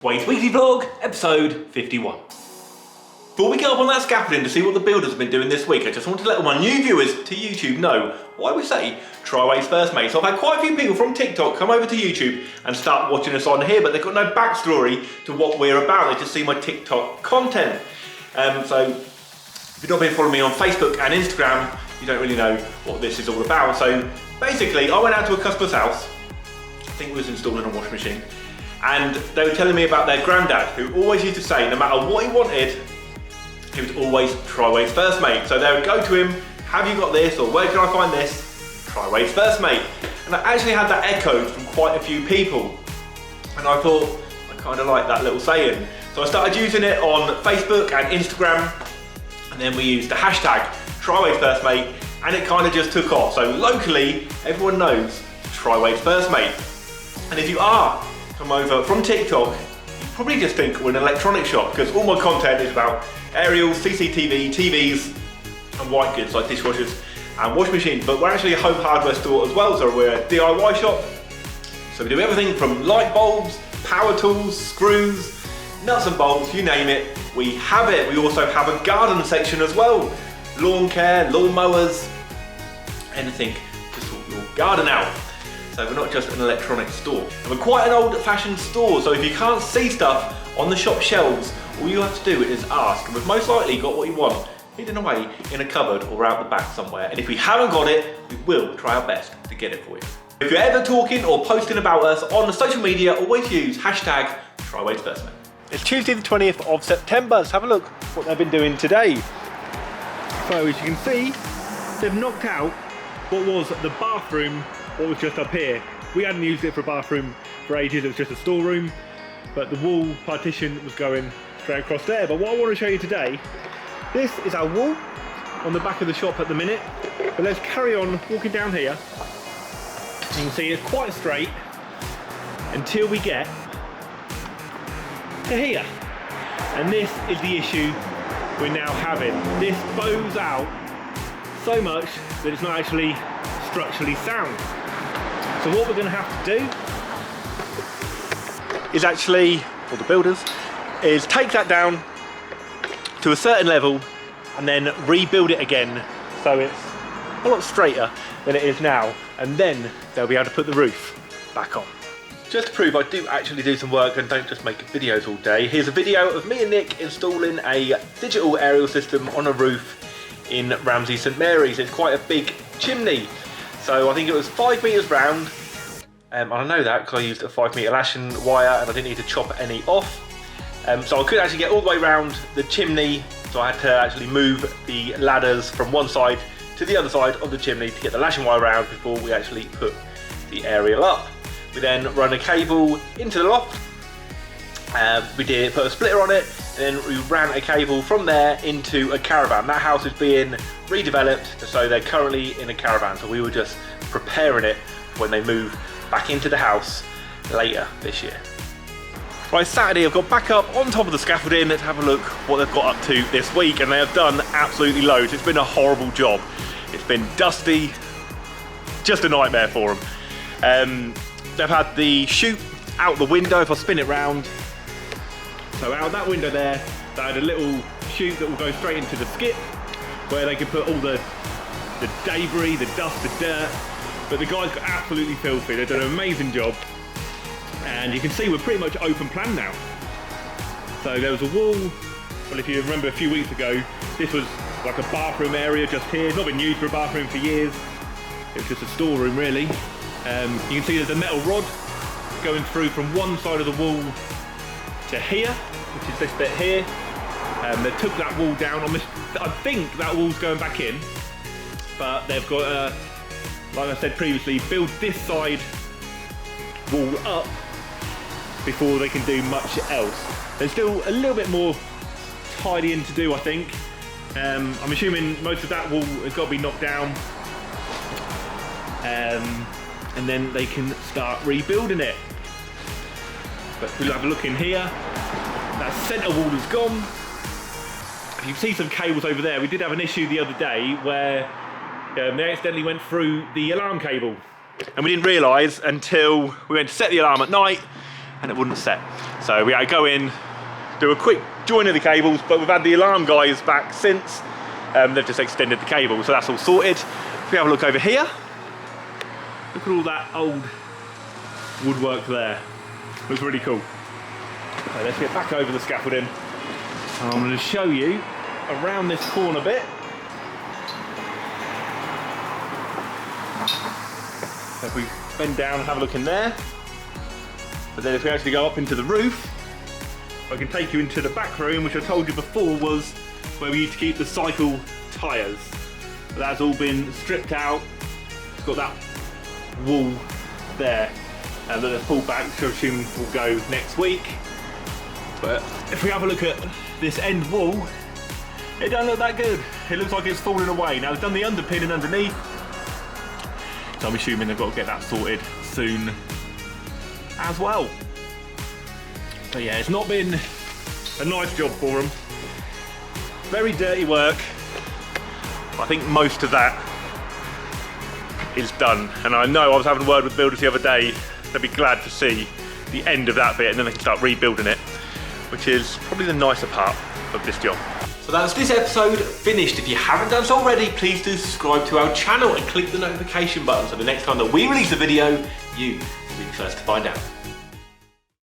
Wade's Weekly Vlog, episode 51. Before we get up on that scaffolding to see what the builders have been doing this week, I just wanted to let all my new viewers to YouTube know why we say try Wade's first mate. So I've had quite a few people from TikTok come over to YouTube and start watching us on here, but they've got no backstory to what we're about. They just see my TikTok content. So if you've not been following me on Facebook and Instagram, you don't really know what this is all about. So basically, I went out to a customer's house. I think we was installing a washing machine. And they were telling me about their granddad, who always used to say, no matter what he wanted, he was always try Wade's first mate. So they would go to him, have you got this, or where can I find this? Try Wade's first mate. And I actually had that echoed from quite a few people. And I thought, I kind of like that little saying. So I started using it on Facebook and Instagram, and then we used the hashtag try Wade's first mate, and it kind of just took off. So locally, everyone knows try Wade's first mate. And if you are come over from TikTok, you probably just think we're an electronics shop, because all my content is about aerials, CCTV, TVs and white goods like dishwashers and washing machines, but we're actually a home hardware store as well, so we're a DIY shop. So we do everything from light bulbs, power tools, screws, nuts and bolts, you name it, we have it. We also have a garden section as well, lawn care, lawn mowers, anything to sort your garden out. So we're not just an electronics store. And we're quite an old-fashioned store, so if you can't see stuff on the shop shelves, all you have to do is ask, and we've most likely got what you want hidden away in a cupboard or out the back somewhere. And if we haven't got it, we will try our best to get it for you. If you're ever talking or posting about us on social media, always use hashtag trywadesfirstmate. It's Tuesday the 20th of September. Let's have a look what they've been doing today. So as you can see, they've knocked out what was the bathroom, what was just up here. We hadn't used it for a bathroom for ages, it was just a storeroom, but the wall partition was going straight across there. But what I want to show you today, this is our wall on the back of the shop at the minute. But let's carry on walking down here. You can see it's quite straight until we get to here. And this is the issue we're now having. This bows out so much that it's not actually structurally sound. So what we're going to have to do is actually, or the builders, is take that down to a certain level and then rebuild it again so it's a lot straighter than it is now, and then they'll be able to put the roof back on. Just to prove I do actually do some work and don't just make videos all day, here's a video of me and Nick installing a digital aerial system on a roof in Ramsey St Mary's. It's quite a big chimney. So I think it was 5 metres round, and I know that because I used a 5 metre lashing wire and I didn't need to chop any off. So I could actually get all the way around the chimney, so I had to actually move the ladders from one side to the other side of the chimney to get the lashing wire around before we actually put the aerial up. We then run a cable into the loft, we did put a splitter on it, and then we ran a cable from there into a caravan. That house is being redeveloped, so they're currently in a caravan, so we were just preparing it when they move back into the house later this year. Right, Saturday I've got back up on top of the scaffolding to have a look what they've got up to this week, and they have done absolutely loads. It's been a horrible job. It's been dusty, just a nightmare for them. They've had the chute out the window, if I spin it round. So out that window there, they had a little chute that will go straight into the skip, where they could put all the debris, the dust, the dirt. But the guys got absolutely filthy. They've done an amazing job. And you can see we're pretty much open plan now. So there was a wall, well, if you remember a few weeks ago, this was like a bathroom area just here. It's not been used for a bathroom for years. It was just a storeroom really. You can see there's a metal rod going through from one side of the wall to here, which is this bit here. They took that wall down. I think that wall's going back in, but they've got, like I said previously, build this side wall up before they can do much else. There's still a little bit more tidying to do, I think. I'm assuming most of that wall has got to be knocked down, and then they can start rebuilding it. But we'll have a look in here. That centre wall is gone. You can see some cables over there. We did have an issue the other day where they accidentally went through the alarm cable, and we didn't realise until we went to set the alarm at night and it wouldn't set. So we had to go in, do a quick join of the cables, but we've had the alarm guys back since. They've just extended the cable, so that's all sorted. If we have a look over here, look at all that old woodwork there. Looks really cool. So let's get back over the scaffolding. And I'm going to show you around this corner bit. So if we bend down and have a look in there, but then if we actually go up into the roof, I can take you into the back room, which I told you before was where we used to keep the cycle tyres. That's all been stripped out. It's got that wall there that they've pulled back, which I assume will go next week. But if we have a look at this end wall, it doesn't look that good. It looks like it's falling away. Now they've done the underpinning underneath, so I'm assuming they've got to get that sorted soon as well. But yeah, it's not been a nice job for them. Very dirty work. I think most of that is done. And I know I was having a word with builders the other day, they'd be glad to see the end of that bit and then they can start rebuilding it, which is probably the nicer part of this job. So that's this episode finished. If you haven't done so already, please do subscribe to our channel and click the notification button so the next time that we release a video, you will be the first to find out.